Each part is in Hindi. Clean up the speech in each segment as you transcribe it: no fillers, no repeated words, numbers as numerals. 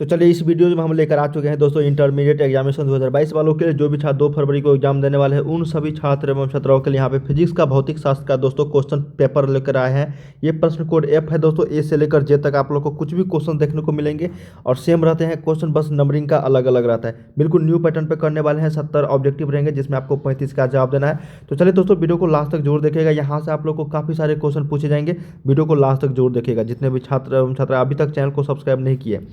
तो चलिए इस वीडियो में हम लेकर आ चुके हैं दोस्तों इंटरमीडिएट एग्जामिनेशन 2022 वालों के लिए जो भी छात्र 2 फरवरी को एग्जाम देने वाले हैं उन सभी छात्र एवं छात्राओं के लिए यहाँ पे फिजिक्स का भौतिक शास्त्र का दोस्तों क्वेश्चन पेपर लेकर आए हैं। ये प्रश्न कोड एफ है दोस्तों, ए से लेकर जे तक आप लोग को कुछ भी क्वेश्चन देखने को मिलेंगे और सेम रहते हैं क्वेश्चन, बस नंबरिंग का अलग अलग रहता है। बिल्कुल न्यू पैटर्न पर करने वाले हैं। 70 ऑब्जेक्टिव रहेंगे जिसमें आपको 35 का जवाब देना है। तो चलिए दोस्तों वीडियो को लास्ट तक जरूर देखिएगा, यहाँ से आप लोग को काफ़ी सारे क्वेश्चन पूछे जाएंगे। वीडियो को लास्ट तक जरूर देखिएगा। जितने भी छात्र एवं छात्रा अभी तक चैनल को सब्सक्राइब नहीं किए,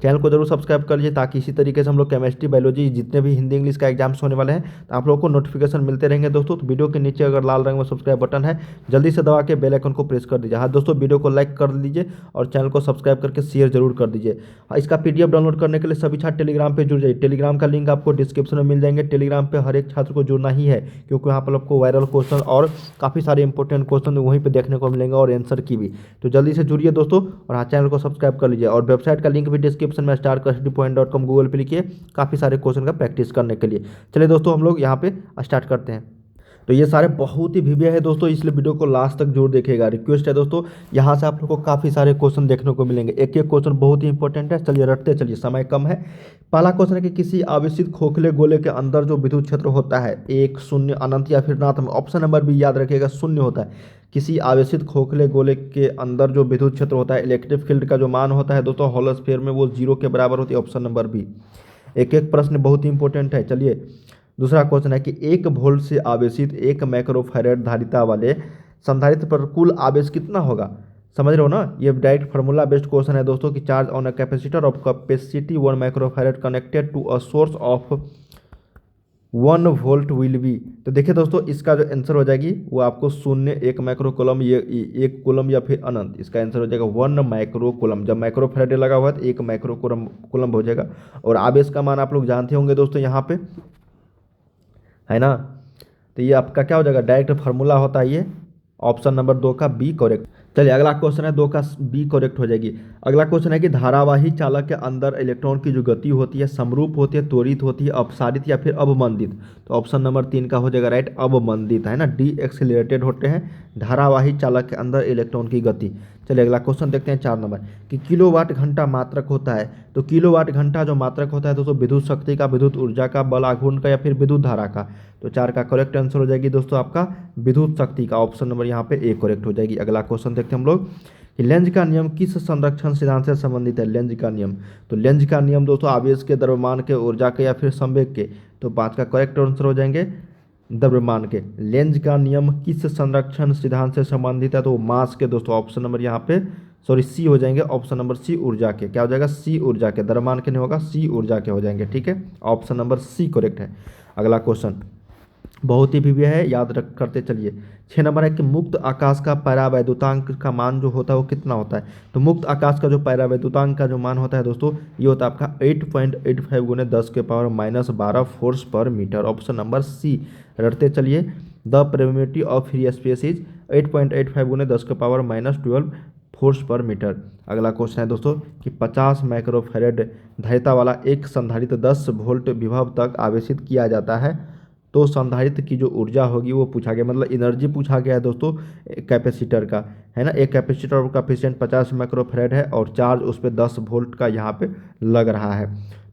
चैनल को जरूर सब्सक्राइब कर लीजिए ताकि इसी तरीके से हम लोग केमिस्ट्री बायोलॉजी जितने भी हिंदी इंग्लिश का एग्जाम्स होने वाले हैं तो आप लोगों को नोटिफिकेशन मिलते रहेंगे दोस्तों। तो वीडियो के नीचे अगर लाल रंग में सब्सक्राइब बटन है जल्दी से दबा के बेल आइकन को प्रेस कर दीजिए। हाँ दोस्तों, वीडियो को लाइक कर लीजिए और चैनल को सब्सक्राइब करके शेयर जरूर कर दीजिए। इसका PDF डाउनलोड करने के लिए सभी छात्र टेलीग्राम पर जुड़ जाइए। टेलीग्राम का लिंक आपको डिस्क्रिप्शन में मिल जाएंगे। टेलीग्राम पर हर एक छात्र को जुड़ना ही है क्योंकि वहाँ पर आपको वायरल क्वेश्चन और काफ़ी सारे इंपॉर्टेंट क्वेश्चन वहीं पर देखने को मिलेंगे और आंसर की भी। तो जल्दी से जुड़िए दोस्तों और हाँ चैनल को सब्सक्राइब कर लीजिए। और वेबसाइट का लिंक भी डिस्क्रिप्शन में starclassdpoint.com गूगल पे लिखिए काफ़ी सारे क्वेश्चन का प्रैक्टिस करने के लिए। चलिए दोस्तों हम लोग यहाँ पे स्टार्ट करते हैं। तो ये सारे बहुत ही भिविया है दोस्तों, इसलिए वीडियो को लास्ट तक जरूर देखिएगा। रिक्वेस्ट है दोस्तों, यहाँ से आप लोग को काफ़ी सारे क्वेश्चन देखने को मिलेंगे। एक एक क्वेश्चन बहुत ही इंपॉर्टेंट है। चलिए रटते चलिए, समय कम है। पहला क्वेश्चन है कि किसी आवेशित खोखले गोले के अंदर जो विद्युत क्षेत्र होता है, एक शून्य अनंत या फिर ऋणात्मक, ऑप्शन नंबर भी याद रखिएगा शून्य होता है। किसी आवेशित खोखले गोले के अंदर जो विद्युत क्षेत्र होता है, इलेक्ट्रिक फील्ड का जो मान होता है दोस्तों हॉलोस्फीयर में, वो 0 के बराबर होती है, ऑप्शन नंबर बी। एक एक प्रश्न बहुत ही इंपॉर्टेंट है। चलिए दूसरा क्वेश्चन है कि 1 वोल्ट से आवेशित 1 माइक्रोफैराड धारिता वाले संधारित्र पर कुल आवेश कितना होगा। समझ रहे हो ना, ये डायरेक्ट फार्मूला बेस्ड क्वेश्चन है दोस्तों कि charge on a capacitor of capacity 1 microfarad connected to a source of 1 volt will be. तो देखिए दोस्तों इसका जो आंसर हो जाएगी वो आपको शून्य, 1 माइक्रो कूलम, ये 1 कूलम या फिर अनंत, इसका आंसर हो जाएगा 1 माइक्रो कूलम। जब माइक्रो फैराड लगा हुआ है तो 1 माइक्रो कूलम हो जाएगा। और आवेश का मान आप लोग जानते होंगे दोस्तों यहाँ पे, है ना। तो ये आपका क्या हो जाएगा, डायरेक्ट फार्मूला होता है ये, ऑप्शन नंबर 2 का बी करेक्ट। चलिए अगला क्वेश्चन है 2 का बी करेक्ट हो जाएगी। अगला क्वेश्चन है कि धारावाही चालक के अंदर इलेक्ट्रॉन की जो गति होती है समरूप होती है, त्वरित होती है, अपसारित या फिर अवमंदित। तो ऑप्शन नंबर 3 का हो जाएगा राइट, अवमंदित, है ना। डी एक्सेलरेटेड होते हैं धारावाही चालक के अंदर इलेक्ट्रॉन की गति। चलिए अगला क्वेश्चन देखते हैं 4 नंबर कि किलोवाट घंटा मात्रक होता है। तो किलोवाट घंटा जो मात्रक होता है दोस्तों विद्युत शक्ति का, विद्युत ऊर्जा का, बल आघूर्ण का या फिर विद्युत धारा का। तो 4 का करेक्ट आंसर हो जाएगी दोस्तों आपका विद्युत शक्ति का, ऑप्शन नंबर यहाँ पे ए करेक्ट हो जाएगी। अगला क्वेश्चन देखते हैं हम लोग कि लेंज का नियम किस संरक्षण सिद्धांत से संबंधित है। लेंज का नियम, तो लेंज का नियम दोस्तों आवेश के, द्रव्यमान के, ऊर्जा के या फिर संवेग के। तो 5 का करेक्ट आंसर हो जाएंगे द्रव्यमान के। लेंज का नियम किस संरक्षण सिद्धांत से संबंधित है, तो मास के दोस्तों, ऑप्शन नंबर यहाँ पे सॉरी सी हो जाएंगे, ऑप्शन नंबर सी ऊर्जा के। क्या हो जाएगा, सी ऊर्जा के, द्रव्यमान के नहीं होगा, सी ऊर्जा के हो जाएंगे, ठीक है। ऑप्शन नंबर सी करेक्ट है। अगला क्वेश्चन बहुत ही भिव्य है, याद रख करते चलिए। 6 नंबर है कि मुक्त आकाश का पैरावैद्युतांक का मान जो होता है वो कितना होता है। तो मुक्त आकाश का जो पैरावैद्युतांक का जो मान होता है दोस्तों ये होता है आपका 8.85 गुने 10 के पावर -12 फोर्स पर मीटर, ऑप्शन नंबर सी। रटते चलिए, the probability of free space is 8.85 गुने 10 के पावर -12 फोर्स पर मीटर। अगला क्वेश्चन है दोस्तों कि 50 माइक्रोफैराड धारिता वाला एक संधारित्र 10 वोल्ट विभव तक आवेशित किया जाता है, तो संधारित्र की जो ऊर्जा होगी वो पूछा गया, मतलब एनर्जी पूछा गया है दोस्तों कैपेसिटर का, है ना। एक कैपेसिटर का कैपेसिटेंस 50 माइक्रोफैराड है और चार्ज उस पर 10 वोल्ट का यहाँ पे लग रहा है।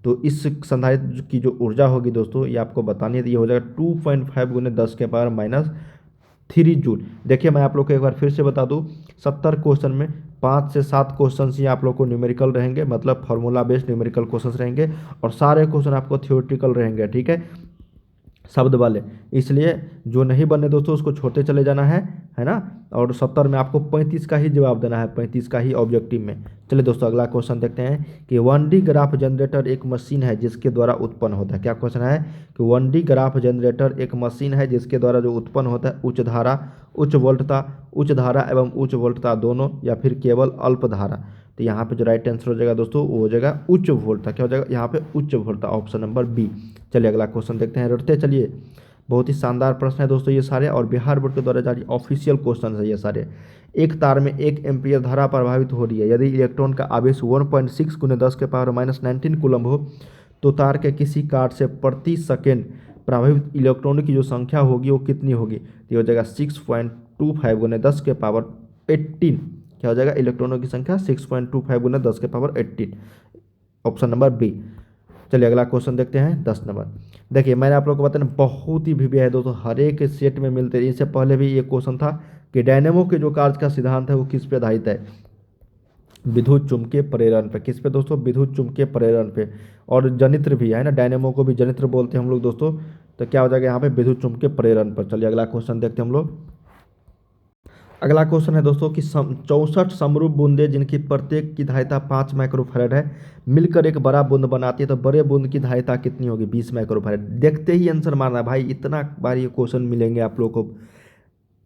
तो इस संधारित्र की जो ऊर्जा होगी दोस्तों ये आपको बतानी है, तो ये हो जाएगा 2.5 गुने 10 के पावर -3 जूल। देखिए मैं आप लोग को एक बार फिर से बता दूं, 70 क्वेश्चन में 5 से 7 क्वेश्चन ही आप लोग को न्यूमेरिकल रहेंगे, मतलब फार्मूला बेस्ड न्यूमेरिकल क्वेश्चन रहेंगे और सारे क्वेश्चन आपको थ्योरेटिकल रहेंगे, ठीक है, शब्द वाले। इसलिए जो नहीं बने दोस्तों उसको छोड़ते चले जाना है ना। और 70 में आपको 35 का ही जवाब देना है, 35 का ही ऑब्जेक्टिव में। चलिए दोस्तों अगला क्वेश्चन देखते हैं कि 1D ग्राफ जनरेटर एक मशीन है जिसके द्वारा उत्पन्न होता है। क्या क्वेश्चन है कि 1D ग्राफ जनरेटर एक मशीन है जिसके द्वारा जो उत्पन्न होता है उच्च धारा, उच्च वोल्टता, उच्च धारा एवं उच्च वोल्टता दोनों या फिर केवल अल्प धारा। तो यहाँ पे जो राइट आंसर हो जाएगा दोस्तों वो हो जाएगा उच्च वोल्टता। क्या हो जाएगा यहाँ पे उच्च वोल्टता, ऑप्शन नंबर बी। चलिए अगला क्वेश्चन देखते हैं, रटते चलिए। बहुत ही शानदार प्रश्न है दोस्तों ये सारे और बिहार बोर्ड के द्वारा जारी ऑफिशियल क्वेश्चन है ये सारे। एक तार में 1 एम्पीयर धारा प्रभावित हो रही है, यदि इलेक्ट्रॉन का आवेश 1.6 गुने 10 के पावर -19 कूलम हो तो तार के किसी काट से प्रति सेकेंड प्रभावित इलेक्ट्रॉन की जो संख्या होगी वो कितनी होगी। तो हो जाएगा 6.25 गुने 10 के पावर 18। क्या हो जाएगा, इलेक्ट्रॉनों की संख्या 6.25 गुना 10 के पावर 18। Option number B. चलिए अगला क्वेश्चन देखते हैं 10 नंबर। देखिए मैंने आप लोग को बताया बहुत ही वीवी है दोस्तों, हर एक सेट में मिलते हैं। इससे पहले भी एक क्वेश्चन था कि डायनेमो के जो कार्य का सिद्धांत है वो किस पे आधारित है, विद्युत चुम्बकीय प्रेरण पे। किस पे दोस्तों, विद्युत चुम्बकीय प्रेरण पे। और जनित्र भी है ना, डायनेमो को भी जनित्र बोलते हैं हम लोग दोस्तों। तो क्या हो जाएगा यहाँ पे, विद्युत चुम्बकीय प्रेरण पर। चलिए अगला क्वेश्चन देखते हैं हम लोग। अगला क्वेश्चन है दोस्तों कि 64 समरूप बूंदे जिनकी प्रत्येक की धारिता 5 माइक्रोफैरड है मिलकर एक बड़ा बूंद बनाती है, तो बड़े बूंद की धारिता कितनी होगी, 20 माइक्रोफैरड। देखते ही आंसर मारना है भाई, इतना बार ये क्वेश्चन मिलेंगे आप लोग को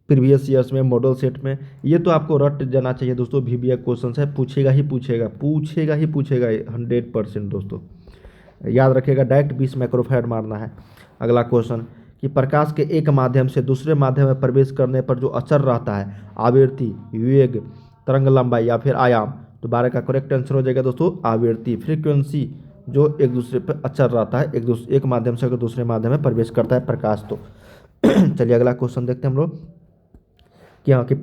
प्रीवियस ईयर्स में, मॉडल सेट में। ये तो आपको रट जाना चाहिए दोस्तों, VBA क्वेश्चन है, पूछेगा ही पूछेगा, पूछेगा ही पूछेगा 100% दोस्तों। याद रखिएगा, डायरेक्ट 20 माइक्रोफैरड मारना है। अगला क्वेश्चन कि प्रकाश के एक माध्यम से दूसरे माध्यम में प्रवेश करने पर जो अचर रहता है, आवृत्ति, वेग, तरंग लंबाई या फिर आयाम, तो 12 का करेक्ट आंसर हो जाएगा दोस्तों आवृत्ति, फ्रीक्वेंसी, जो एक दूसरे पर अचर रहता है, एक माध्यम से अगर दूसरे माध्यम में प्रवेश करता है प्रकाश तो। चलिए अगला क्वेश्चन देखते हैं हम लोग कि हाँ कि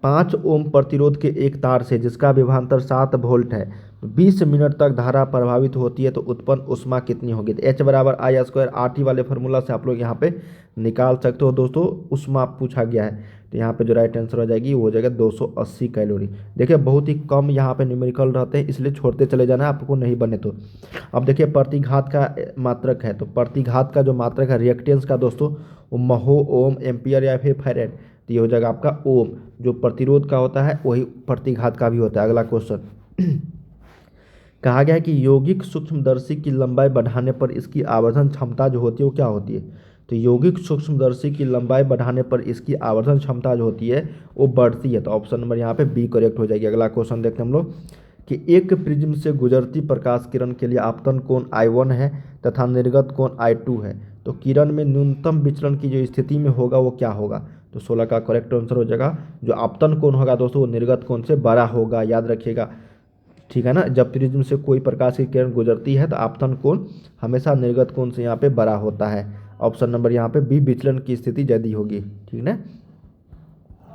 5 ओम प्रतिरोध के एक तार से जिसका विभवांतर 7 वोल्ट है 20 मिनट तक धारा प्रभावित होती है तो उत्पन्न ऊष्मा कितनी होगी। तो H बराबर आई स्क्वायर RT वाले फार्मूला से आप लोग यहाँ पे निकाल सकते हो दोस्तों, ऊष्मा पूछा गया है। तो यहाँ पे जो राइट आंसर हो जाएगी वो हो जाएगा 280 कैलोरी। देखिए बहुत ही कम यहाँ पे न्यूमेरिकल रहते हैं, इसलिए छोड़ते चले जाना आपको नहीं बने तो। अब देखिए प्रतिघात का मात्रक है, तो प्रतिघात का जो मात्रक है रिएक्टेंस का दोस्तों, वो महो, ओम, एम्पियर या फिर फैरेड। तो ये हो जाएगा आपका ओम। जो प्रतिरोध का होता है वही प्रतिघात का भी होता है। अगला क्वेश्चन कहा गया है कि यौगिक सूक्ष्मदर्शी की लंबाई बढ़ाने पर इसकी आवर्धन क्षमता जो होती है वो क्या होती है। तो यौगिक सूक्ष्मदर्शी की लंबाई बढ़ाने पर इसकी आवर्धन क्षमता जो होती है वो बढ़ती है। तो ऑप्शन नंबर यहाँ पे बी करेक्ट हो जाएगी। अगला क्वेश्चन देखते हैं हम लोग कि एक प्रिज्म से गुजरती प्रकाश किरण के लिए आपतन कोण I1 है तथा निर्गत कोण I2 है, तो किरण में न्यूनतम विचलन की जो स्थिति में होगा वो क्या होगा। तो 16 का करेक्ट आंसर हो जाएगा जो आपतन कोण होगा दोस्तों वो निर्गत कोण से बड़ा होगा, याद रखिएगा, ठीक है ना। जब प्रिज्म से कोई प्रकाश की किरण गुजरती है तो आपतन कोण हमेशा निर्गत कोण से यहाँ पे बड़ा होता है। ऑप्शन नंबर यहाँ पे बी, विचलन की स्थिति यदि होगी, ठीक ना।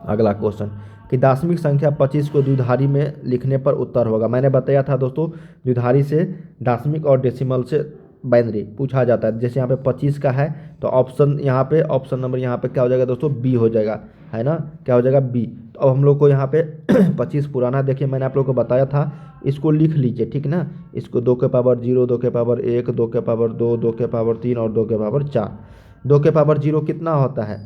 अगला क्वेश्चन कि दार्शनिक संख्या 25 को द्विधारी में लिखने पर उत्तर होगा। मैंने बताया था दोस्तों द्विधारी से दार्शनिक और डेसिमल से बाइनरी पूछा जाता है। जैसे यहाँ पे 25 का है तो ऑप्शन नंबर यहाँ पे क्या हो जाएगा दोस्तों, बी हो जाएगा, है ना, क्या हो जाएगा बी। तो अब हम लोग को यहाँ पे 25 पुराना, देखिए मैंने आप लोग को बताया था, इसको लिख लीजिए, ठीक ना। इसको 2 के पावर 0, 2 के पावर 1, 2 के पावर 2, 2 के पावर 3 और 2 के पावर 4। 2 के पावर 0 कितना होता है,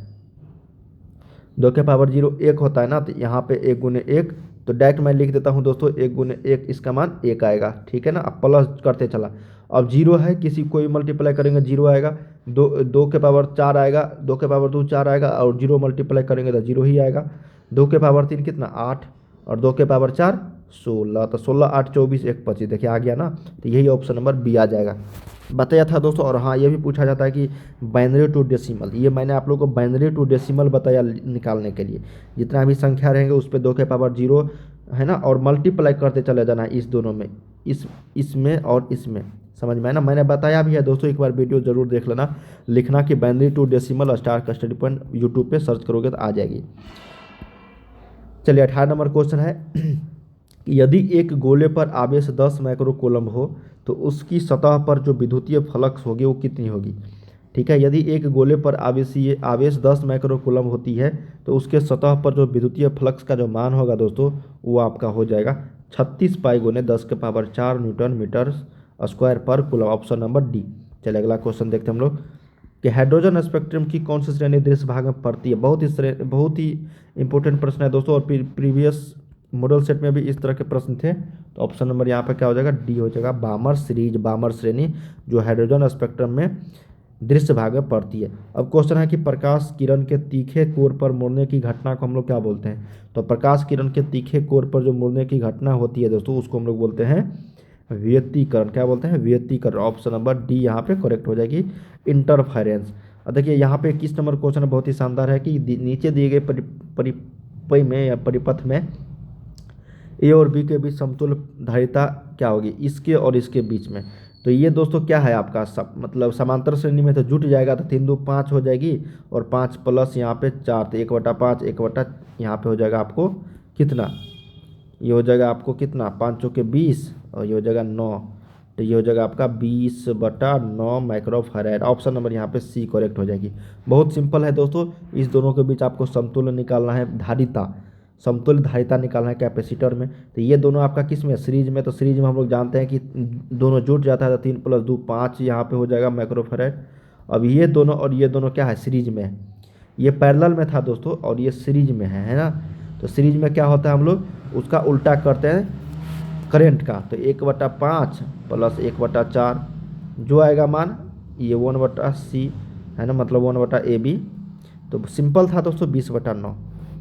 2 के पावर 0 1 होता है ना। तो यहाँ पे 1 गुने 1, तो डायरेक्ट मैं लिख देता हूँ दोस्तों 1 गुने 1, इसका मान 1 आएगा, ठीक है ना। अब प्लस करते चला, अब 0 है, किसी कोई मल्टीप्लाई करेंगे 0 आएगा, 2 के पावर 4 आएगा, 2 के पावर 2 4 आएगा और 0 मल्टीप्लाई करेंगे तो 0 ही आएगा। 2 के पावर 3 कितना 8 और 2 के पावर 4 16, तो 16 8 24 1 25, देखिए आ गया ना। तो यही ऑप्शन नंबर बी आ जाएगा, बताया था दोस्तों। और हाँ ये भी पूछा जाता है कि बाइनरी टू डेसिमल, ये मैंने आप लोगों को बाइनरी टू डेसिमल बताया निकालने के लिए, जितना भी संख्या रहेंगे उस पर 2 के पावर 0 है ना, और मल्टीप्लाई करते चले जाना है इस दोनों में, इसमें और इसमें, समझ में है ना। मैंने बताया भी है दोस्तों, एक बार वीडियो जरूर देख लेना, लिखना कि बाइनरी टू डेसिमल स्टार का स्टडी पॉइंट यूट्यूब पे सर्च करोगे तो आ जाएगी। चलिए 18 नंबर क्वेश्चन है कि यदि एक गोले पर आवेश 10 माइक्रो कूलम्ब हो तो उसकी सतह पर जो विद्युतीय फ्लक्स होगी वो कितनी होगी, ठीक है। यदि एक गोले पर आवेश 10 माइक्रो कूलम्ब होती है तो उसके सतह पर जो विद्युतीय फ्लक्स का जो मान होगा दोस्तों वो आपका हो जाएगा 36 पाई गुने 10 के पावर 4 न्यूटन मीटर स्क्वायर पर कूलम्ब, ऑप्शन नंबर डी। चलिए अगला क्वेश्चन देखते हैं हम लोग कि हाइड्रोजन स्पेक्ट्रम की कौन सी श्रेणी दृश्य भाग में पड़ती है। बहुत ही इंपॉर्टेंट प्रश्न है दोस्तों, और प्रीवियस मॉडल सेट में भी इस तरह के प्रश्न थे। तो ऑप्शन नंबर यहाँ पे क्या हो जाएगा, डी हो जाएगा, बामर सीरीज, बामर श्रेणी जो हाइड्रोजन स्पेक्ट्रम में दृश्य भाग में पड़ती है। अब क्वेश्चन है कि प्रकाश किरण के तीखे कोर पर मुड़ने की घटना को हम लोग क्या बोलते हैं। तो प्रकाश किरण के तीखे कोर पर जो मुड़ने की घटना होती है दोस्तों उसको हम लोग बोलते हैं व्यतिकरण, क्या बोलते हैं, व्यतिकरण। ऑप्शन नंबर डी यहाँ पे करेक्ट हो जाएगी, इंटरफेरेंस। और देखिए यहाँ पे 21 नंबर क्वेश्चन बहुत ही शानदार है कि नीचे दिए गए परिपथ में या परिपथ में ए और बी के बीच समतुल्य धारिता क्या होगी, इसके और इसके बीच में। तो ये दोस्तों क्या है आपका मतलब समांतर श्रेणी में तो जुट जाएगा, तो 3 2 5 हो जाएगी और 5 प्लस यहाँ पे 4, तो 1/5 1 यहाँ पे हो जाएगा आपको कितना, ये हो जाएगा आपको कितना 5 चौके 20 और ये हो जाएगा 9, तो ये हो जाएगा आपका 20/9 माइक्रोफैराड। ऑप्शन नंबर यहाँ पे सी करेक्ट हो जाएगी। बहुत सिंपल है दोस्तों, इस दोनों के बीच आपको समतुल्य निकालना है, धारिता, समतुल्य धारिता निकालना है कैपेसिटर में। तो ये दोनों आपका किस में, सीरीज में। तो सीरीज में हम लोग जानते हैं कि दोनों जुट जाता है, तो 3 + 2 5 यहाँ पे हो जाएगा माइक्रोफैराड। अब ये दोनों और ये दोनों क्या है, सीरीज में है। ये पैरेलल में था दोस्तों और ये सीरीज में है ना। तो सीरीज में क्या होता है, हम लोग उसका उल्टा करते हैं करंट का। तो 1/5 + 1/4 जो आएगा मान, ये 1/c है ना, मतलब 1/AB। तो सिंपल था दोस्तों 20/9।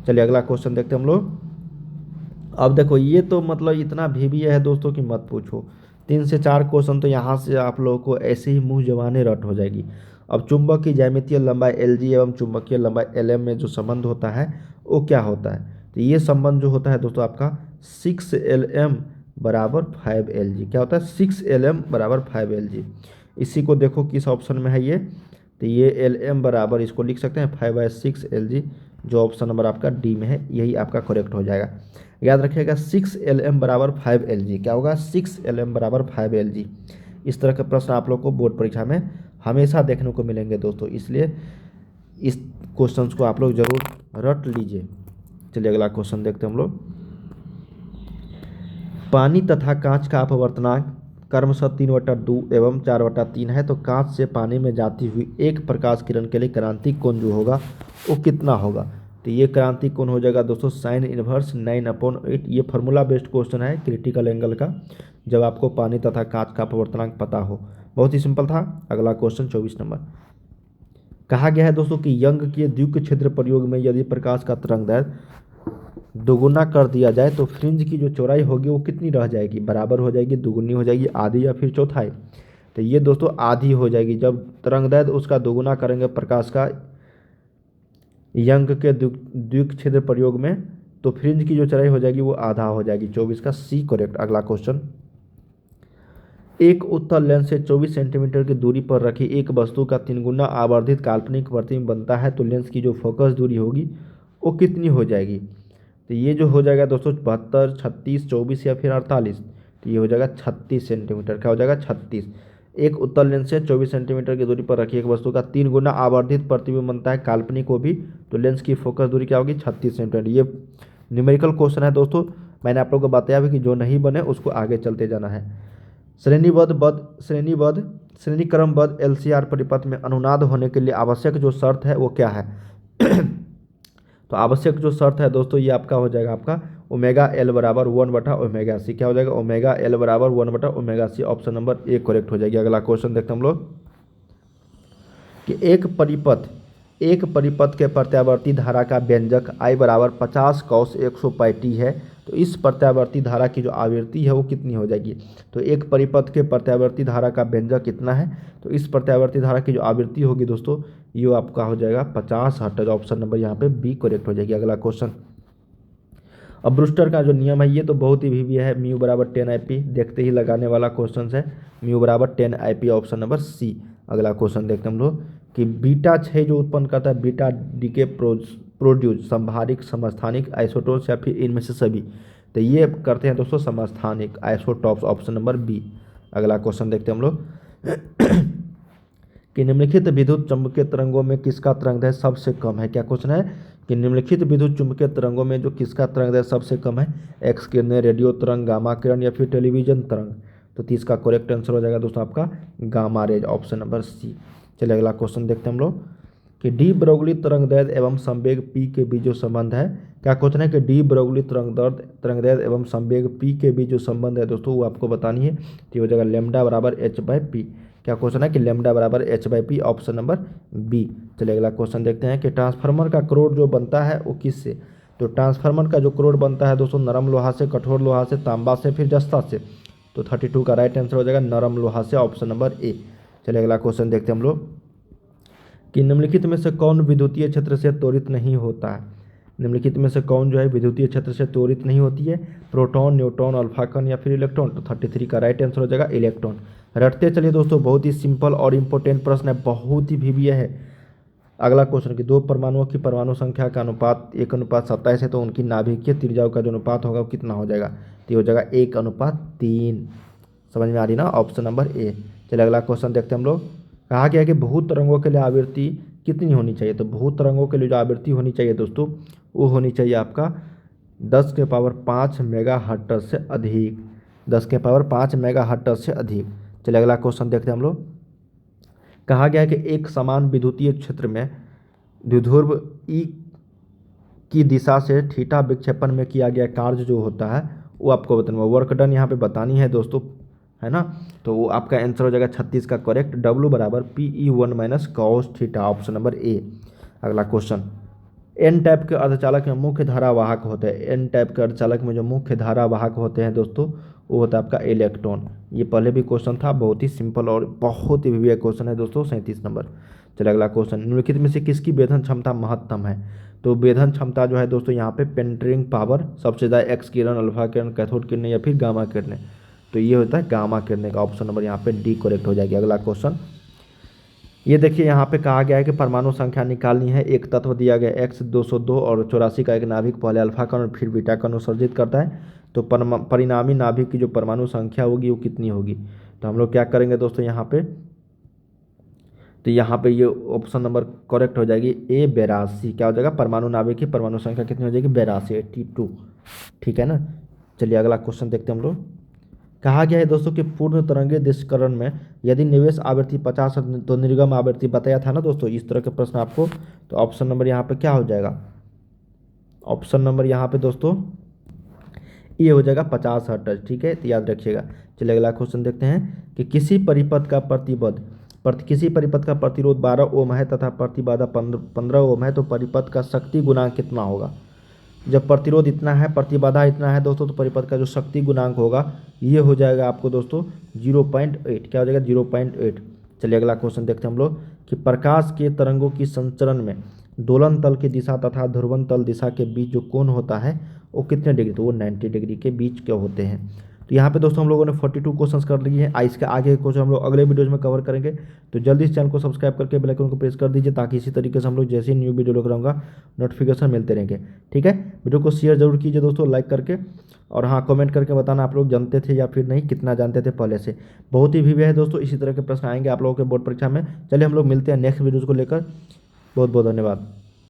चलिए अगला क्वेश्चन देखते हैं हम लोग। अब देखो ये तो मतलब इतना भीबी है दोस्तों कि मत पूछो। 3 से 4 क्वेश्चन तो यहाँ से आप लोगों को ऐसे ही मुंह जबाने रट हो जाएगी। अब चुंबक की ज्यामितीय लंबाई Lg एवं चुंबकीय लंबाई Lm में जो संबंध होता है वो क्या होता है। तो ये संबंध जो होता है दोस्तों आपका 6Lm = 5Lg। क्या होता है, 6Lm = 5Lg। इसी को देखो किस ऑप्शन में है ये, तो ये Lm बराबर इसको लिख सकते हैं 5/6Lg, जो ऑप्शन नंबर आपका डी में है, यही आपका करेक्ट हो जाएगा। याद रखिएगा 6Lm = 5Lg। क्या होगा, 6Lm = 5Lg। इस तरह के प्रश्न आप लोग को बोर्ड परीक्षा में हमेशा देखने को मिलेंगे दोस्तों, इसलिए इस क्वेश्चंस को आप लोग जरूर रट लीजिए। चलिए अगला क्वेश्चन देखते हैं हम लोग। पानी तथा कांच का अपवर्तनांक क्रमशः 3/2 एवं 4/3 है, तो कांच से पानी में जाती हुई एक प्रकाश किरण के लिए क्रांतिक कोण जो होगा वो कितना होगा। तो ये क्रांतिक कोण हो जाएगा दोस्तों sin इनवर्स 9/8। ये फार्मूला बेस्ड क्वेश्चन है क्रिटिकल एंगल का, जब आपको पानी तथा कांच का अपवर्तनांक पता हो। बहुत ही सिंपल था। अगला क्वेश्चन 24 नंबर। कहा गया है दोस्तों कि यंग के द्विक क्षेत्र प्रयोग में यदि प्रकाश का तरंगदैर्घ्य दोगुना कर दिया जाए तो फ्रिंज की जो चौड़ाई होगी वो कितनी रह जाएगी, बराबर हो जाएगी, दुगुनी हो जाएगी, आधी या फिर चौथाई। तो ये दोस्तों आधी हो जाएगी। जब तरंगदैर्घ्य उसका दोगुना करेंगे प्रकाश का यंग के द्विक क्षेत्र प्रयोग में, तो फ्रिंज की जो चौड़ाई हो जाएगी वो आधा हो जाएगी। 24 का सी करेक्ट। अगला क्वेश्चन। एक उत्तल लेंस से 24 सेंटीमीटर की दूरी पर रखी एक वस्तु का 3 गुना आवर्धित काल्पनिक प्रतिबिंब बनता है, तो लेंस की जो फोकस दूरी होगी वो कितनी हो जाएगी। तो ये जो हो जाएगा दोस्तों 72, 36, 24 या फिर 48। तो ये हो जाएगा 36 सेंटीमीटर। क्या हो जाएगा, 36। एक उत्तल लेंस से 24 सेंटीमीटर की दूरी पर रखी एक वस्तु का 3 गुना आवर्धित प्रतिबिंब बनता है, काल्पनिक को भी, तो लेंस की फोकस दूरी क्या होगी, 36 सेंटीमीटर। ये न्यूमेरिकल क्वेश्चन है दोस्तों। मैंने आप लोगों को बताया भी कि जो नहीं बने उसको आगे चलते जाना है। श्रेणीक्रमबद्ध LCR परिपथ में अनुनाद होने के लिए आवश्यक जो शर्त है वो क्या है। तो आवश्यक जो शर्त है दोस्तों ये आपका हो जाएगा आपका ω/L = 1/ω/c। क्या हो जाएगा, ω/L = 1/ω/c। Option number A correct हो जाएगी। अगला क्वेश्चन देखते हैं हम लोग कि एक परिपथ के प्रत्यावर्ती धारा का व्यंजक I = 50 cos 100πt है, तो इस प्रत्यावर्ती धारा की जो आवृत्ति है वो कितनी हो जाएगी। तो एक परिपथ के प्रत्यावर्ती धारा का व्यंजक कितना है, तो इस प्रत्यावर्ती धारा की जो आवृत्ति होगी दोस्तों ये आपका हो जाएगा 50 हर्ट्ज। ऑप्शन नंबर यहाँ पे बी करेक्ट हो जाएगी। अगला क्वेश्चन। अब ब्रूस्टर का जो नियम है ये तो बहुत ही वीवी है, μ = 10IP। देखते ही लगाने वाला क्वेश्चन है, μ = 10IP। Option number C. अगला क्वेश्चन देखते हैं हम लोग कि बीटा 6 जो उत्पन्न करता है बीटा डीके प्रोड्यूस संभारिक समस्थानिक आइसोटोप्स या फिर इनमें से सभी। तो ये करते हैं दोस्तों समस्थानिक आइसोटोप्स। Option number B. अगला क्वेश्चन देखते हैं हम लोग कि निम्नलिखित विद्युत चुम्बकीय तरंगों में किसका तरंगदैर्घ्य सबसे कम है। क्या क्वेश्चन है कि निम्नलिखित विद्युत चुम्बकीय तरंगों में जो किसका तरंगदैर्घ्य सबसे कम है, एक्स किरणें, रेडियो तरंग, गामा किरण या फिर टेलीविजन तरंग। तो इसका करेक्ट आंसर हो जाएगा दोस्तों आपका gamma rays. Option number C. चलिए अगला क्वेश्चन देखते हैं हम लोग कि डी ब्रोगली तरंगदैर्घ्य एवं संवेग p के बीच जो संबंध है। क्या क्वेश्चन है कि डी ब्रोगली तरंगदैर्घ्य एवं संवेग p के बीच जो संबंध है दोस्तों वो आपको बतानी है। तो हो जाएगा λ = h/p। क्या क्वेश्चन है कि λ = h/p। Option number B. चलिए अगला क्वेश्चन देखते हैं कि ट्रांसफार्मर का क्रोड जो बनता है वो किससे। तो ट्रांसफार्मर का जो क्रोड बनता है दोस्तों नरम लोहा से, कठोर लोहा से, तांबा से, फिर जस्ता से। तो 32 का राइट आंसर हो जाएगा नरम लोहा से। Option number A. चलिए अगला क्वेश्चन देखते हैं हम लोग कि निम्नलिखित में से कौन विद्युतीय क्षेत्र से त्वरित नहीं होता है। निम्नलिखित में से कौन जो है विद्युतीय क्षेत्र से त्वरित नहीं होती है, प्रोटॉन, न्यूट्रॉन, अल्फा कण या फिर इलेक्ट्रॉन। तो 33 का राइट आंसर हो जाएगा इलेक्ट्रॉन। रटते चलिए दोस्तों, बहुत ही सिंपल और इम्पोर्टेंट प्रश्न है, बहुत ही वीवीए है। अगला क्वेश्चन कि दो परमाणुओं की परमाणु संख्या का अनुपात 1:27 है, तो उनकी नाभिकीय त्रिज्याओं का जो अनुपात होगा वो कितना हो जाएगा? तो ये हो जाएगा 1:3। समझ में आ रही ना? Option number A. चलिए अगला क्वेश्चन देखते हैं हम लोग। कहा गया है कि बहुत तरंगों के लिए आवृत्ति कितनी होनी चाहिए? तो बहुत तरंगों के लिए जो आवृत्ति होनी चाहिए दोस्तों, वो होनी चाहिए आपका 10⁵ मेगाहर्ट्ज से अधिक। 10⁵ मेगाहर्ट्ज से अधिक। चलिए अगला क्वेश्चन देखते हैं हम लोग। कहा गया है कि एक समान विद्युतीय क्षेत्र में द्विध्रुव ई की दिशा से थीटा विक्षेपण में किया गया कार्य जो होता है वो आपको बताना, वर्क डन यहाँ पे बतानी है दोस्तों, है ना? तो वो आपका आंसर हो जाएगा 36 का करेक्ट। W बराबर PE1 - cos theta, option number A. अगला क्वेश्चन, एन टाइप के अर्धचालक में मुख्य धारा वाहक होते हैं। एन टाइप के अर्धचालक में जो मुख्य धारा वाहक होते हैं दोस्तों, वो होता है आपका इलेक्ट्रॉन। ये पहले भी क्वेश्चन था, बहुत ही सिंपल और बहुत ही विवेक क्वेश्चन है दोस्तों, 37 नंबर। चलिए अगला क्वेश्चन, निम्नलिखित में से किसकी वेधन क्षमता महत्तम है? तो वेधन क्षमता जो है दोस्तों यहाँ पे पेंट्रिंग पावर सबसे ज़्यादा एक्स किरण, अल्फा किरण, कैथोड किरण या फिर गामा किरण। तो ये होता है गामा किरण का, ऑप्शन नंबर यहाँ पे डी करेक्ट हो जाएगी। अगला क्वेश्चन, ये देखिए यहाँ पे कहा गया है कि परमाणु संख्या निकालनी है। एक तत्व दिया गया X 202 और 84 का एक नाभिक पहले अल्फा कण और फिर बीटा कण उत्सर्जित करता है, तो परिणामी नाभिक की जो परमाणु संख्या होगी वो कितनी होगी? तो हम लोग क्या करेंगे दोस्तों यहाँ पे, तो यहाँ पे ये ऑप्शन नंबर करेक्ट हो जाएगी ए 82। क्या हो जाएगा? परमाणु नाभिक की परमाणु संख्या कितनी हो जाएगी? 82, 82। ठीक है ना? चलिए अगला क्वेश्चन देखते हैं हम लोग। कहा गया है दोस्तों कि पूर्ण तरंगीय दिशकरण में यदि निवेश आवृत्ति 50 है तो निर्गम आवृत्ति बताया था ना दोस्तों, इस तरह के प्रश्न आपको। तो ऑप्शन नंबर यहाँ पे क्या हो जाएगा? ऑप्शन नंबर यहाँ पे दोस्तों ये हो जाएगा 50 हर्ट्ज। ठीक है, तो याद रखिएगा। चलिए अगला क्वेश्चन देखते हैं कि किसी परिपथ का किसी परिपथ का प्रतिरोध 12 ओम है तथा प्रतिबाधा 15 ओम है, तो परिपथ का शक्ति गुणांक कितना होगा? जब प्रतिरोध इतना है, प्रतिबाधा इतना है दोस्तों, तो परिपथ का जो शक्ति गुणांक होगा ये हो जाएगा आपको दोस्तों 0.8। क्या हो जाएगा? 0.8। चलिए अगला क्वेश्चन देखते हैं हम लोग कि प्रकाश के तरंगों की संचरण में दोलन तल की दिशा तथा ध्रुवन तल दिशा के बीच जो कोण होता है वो कितने डिग्री? तो वो 90 डिग्री के बीच के होते हैं। तो यहाँ पे दोस्तों हम लोगों ने 42 क्वेश्चंस कर लिए हैं। इसके आगे क्वेश्चन हम लोग अगले वीडियोज में कवर करेंगे। तो जल्दी इस चैनल को सब्सक्राइब करके बेल आइकन को प्रेस कर दीजिए, ताकि इसी तरीके से हम लोग जैसे ही न्यू वीडियो लेकर आऊँगा नोटिफिकेशन मिलते रहेंगे। ठीक है, वीडियो को शेयर जरूर कीजिए दोस्तों, लाइक करके। और हाँ, कमेंट करके बताना आप लोग जानते थे या फिर नहीं, कितना जानते थे पहले से। बहुत ही विवय है दोस्तों, इसी तरह के प्रश्न आएंगे आप लोगों के बोर्ड परीक्षा में। चलिए हम लोग मिलते हैं नेक्स्ट वीडियोज़ को लेकर। बहुत बहुत धन्यवाद।